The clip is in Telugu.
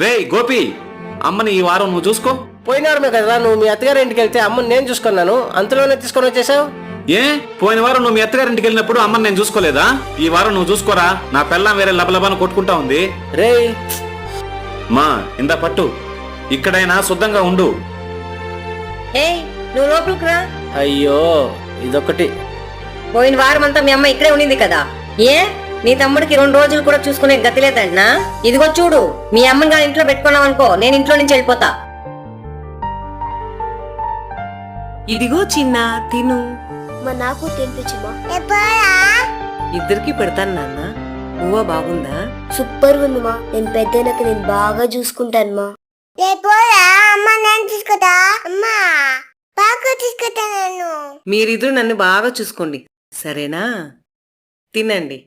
రేయ్ గోపి, అమ్మని ఈ వారం నువ్వు చూసుకో. పోయినారమే కదరా నువ్వు మీ అత్తగారి ఇంటికి వెళ్తే అమ్మని నేను చూసుకున్నాను, అంతలోనే తీసుకొని వచ్చేసావు. ఏ పోయిన వారం నువ్వు మీ అత్తగారింటికి వెళ్ళినప్పుడు అమ్మని నేను చూసుకోలేదా? ఈ వారం నువ్వు చూసుకోరా, నా పెళ్ళాం వేరే లబలబాను కొట్టుకుంటా ఉంది. రేయ్ మా ఇందా పట్టు, ఇక్కడైనా శుద్ధంగా ఉండు. ఏయ్ నువ్వు లోపలికి రా. అయ్యో ఇదొకటి. పోయిన వారం అంతా మీ అమ్మ ఇక్కడే ఉండింది కదా, ఏ నీ తమ్ముడికి 2 రోజులు కూడా చూసుకునే గతి లేదంటున్నా. ఇదిగో చూడు, మీ అమ్మని కానీ ఇంట్లో పెట్టుకున్నావు అనుకో, నేను ఇంట్లో నుంచి వెళ్ళిపోతా. ఇదిగో చిన్న తిను. మా నాకు తినిపించమా. ఇద్దరికి పెడతాను నాన్న. పువ్వ బాగుందా? సూపర్ ఉంది మా. నేను పెద్దనకు నేను బాగా చూసుకుంటాను మా. మీరిద్దరు నన్ను బాగా చూసుకోండి, సరేనా? తినండి.